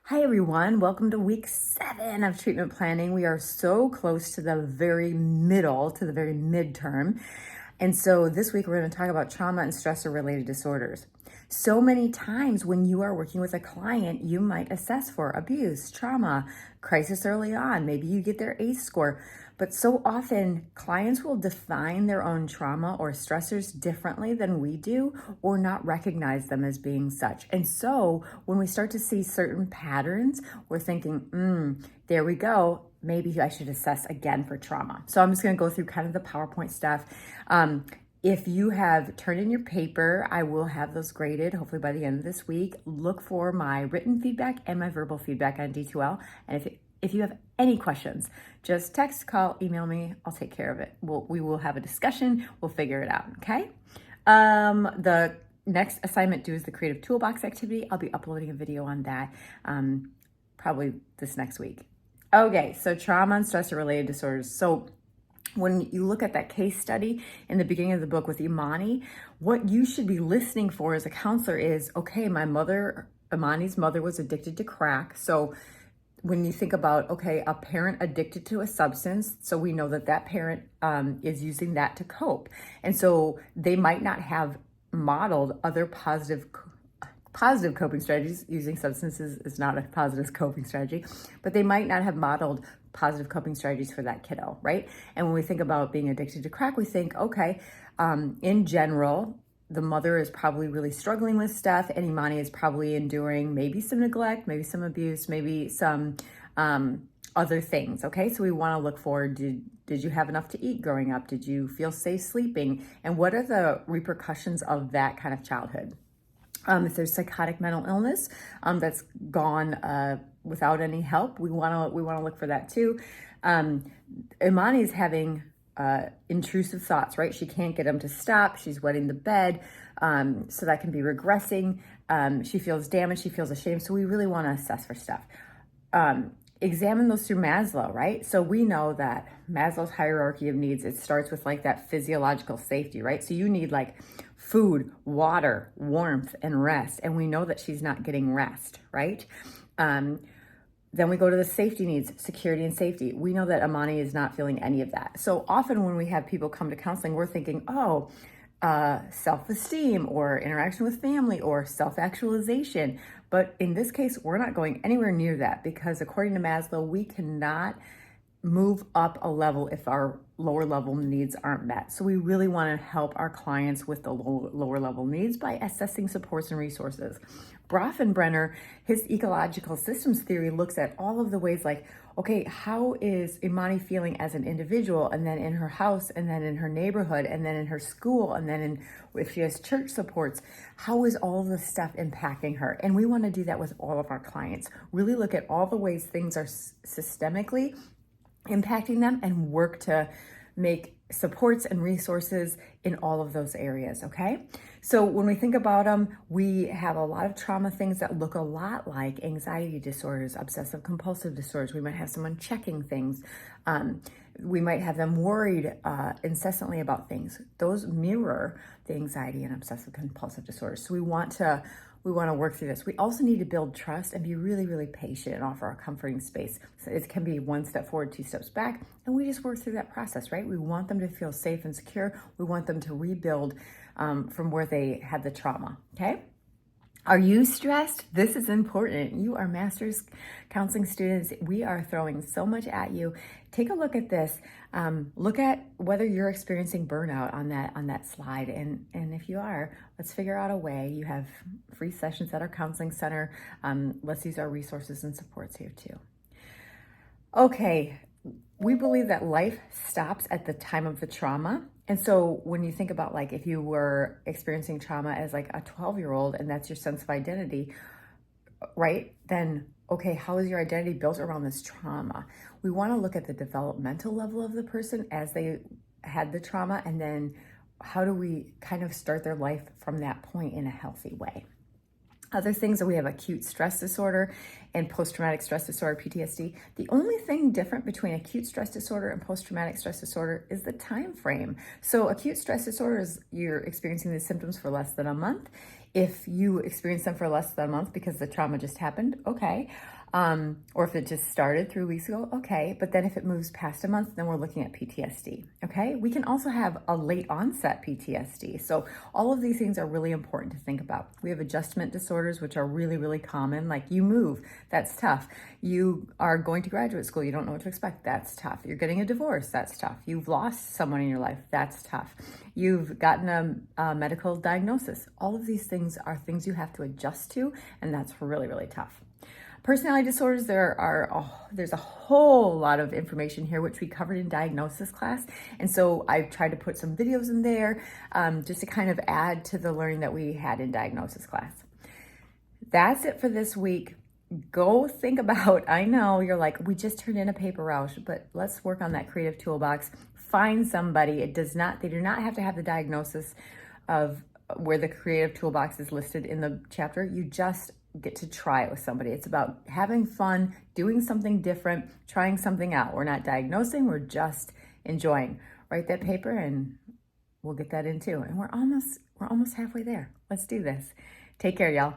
Hi everyone, welcome to week 7 of treatment planning. We are so close to the very middle, to the very midterm. And so this week we're going to talk about trauma and stressor related disorders. So many times when you are working with a client, you might assess for abuse, trauma, crisis early on. Maybe you get their ACE score. But so often clients will define their own trauma or stressors differently than we do or not recognize them as being such. And so when we start to see certain patterns, we're thinking, there we go. Maybe I should assess again for trauma. So I'm just going to go through kind of the PowerPoint stuff. If you have turned in your paper, I will have those graded hopefully by the end of this week. Look for my written feedback and my verbal feedback on D2L. And if you have any questions, just text, call, email me. I'll take care of it. We will have a discussion. We'll figure it out, okay? The next assignment due is the Creative Toolbox activity. I'll be uploading a video on that probably this next week. Okay, so trauma and stressor-related disorders. So when you look at that case study in the beginning of the book with Imani, what you should be listening for as a counselor is, okay, Imani's mother was addicted to crack. So when you think about, okay, a parent addicted to a substance, so we know that parent is using that to cope. And so they might not have modeled other positive coping strategies. Using substances is not a positive coping strategy, but they might not have modeled positive coping strategies for that kiddo, right? And when we think about being addicted to crack, we think, okay, in general, the mother is probably really struggling with stuff, and Imani is probably enduring maybe some neglect, maybe some abuse, maybe some other things, okay? So we want to look for, did you have enough to eat growing up? Did you feel safe sleeping? And what are the repercussions of that kind of childhood? If there's psychotic mental illness that's gone without any help, we want to look for that too. Imani is having intrusive thoughts, right? She can't get them to stop. She's wetting the bed, so that can be regressing. She feels damaged. She feels ashamed. So we really want to assess for stuff. Examine those through Maslow, right? So we know that Maslow's hierarchy of needs, it starts with like that physiological safety, right? So you need like food, water, warmth, and rest. And we know that she's not getting rest, right? Then we go to the safety needs, security and safety. We know that Imani is not feeling any of that. So often when we have people come to counseling, we're thinking, self-esteem or interaction with family or self-actualization. But in this case, we're not going anywhere near that because according to Maslow, we cannot move up a level if our lower level needs aren't met. So we really want to help our clients with the lower level needs by assessing supports and resources. Brofenbrenner, his ecological systems theory looks at all of the ways like, okay, how is Imani feeling as an individual, and then in her house, and then in her neighborhood, and then in her school, and then if she has church supports, how is all of this stuff impacting her? And we want to do that with all of our clients. Really look at all the ways things are systemically impacting them and work to make supports and resources in all of those areas, okay? So when we think about them, we have a lot of trauma things that look a lot like anxiety disorders, obsessive compulsive disorders. We might have someone checking things. We might have them worried incessantly about things. Those mirror the anxiety and obsessive compulsive disorders. So we want to work through this. We also need to build trust and be really, really patient and offer a comforting space. So it can be one step forward, 2 steps back, and we just work through that process, right? We want them to feel safe and secure. We want them to rebuild from where they had the trauma, okay? Are you stressed? This is important. You are master's counseling students. We are throwing so much at you. Take a look at this. Look at whether you're experiencing burnout on that slide. And if you are, let's figure out a way. You have free sessions at our counseling center. Let's use our resources and supports here too. Okay, we believe that life stops at the time of the trauma. And so when you think about like if you were experiencing trauma as like a 12-year-old and that's your sense of identity, right? Then, okay, how is your identity built around this trauma? We want to look at the developmental level of the person as they had the trauma, and then how do we kind of start their life from that point in a healthy way? Other things that we have acute stress disorder and post-traumatic stress disorder, PTSD. The only thing different between acute stress disorder and post-traumatic stress disorder is the time frame. So acute stress disorder is you're experiencing these symptoms for less than a month. If you experience them for less than a month because the trauma just happened, okay. Or if it just started 3 weeks ago, okay. But then if it moves past a month, then we're looking at PTSD, okay? We can also have a late onset PTSD. So all of these things are really important to think about. We have adjustment disorders, which are really, really common. Like you move, that's tough. You are going to graduate school, you don't know what to expect, that's tough. You're getting a divorce, that's tough. You've lost someone in your life, that's tough. You've gotten a medical diagnosis. All of these things are things you have to adjust to, and that's really, really tough. Personality disorders, there's a whole lot of information here, which we covered in diagnosis class. And so I've tried to put some videos in there just to kind of add to the learning that we had in diagnosis class. That's it for this week. Go think about, I know you're like, we just turned in a paper route, but let's work on that creative toolbox. Find somebody. They do not have to have the diagnosis of where the creative toolbox is listed in the chapter. You just get to try it with somebody. It's about having fun, doing something different, trying something out. We're not diagnosing, we're just enjoying. Write that paper and we'll get that in too. And we're almost halfway there. Let's do this. Take care, y'all.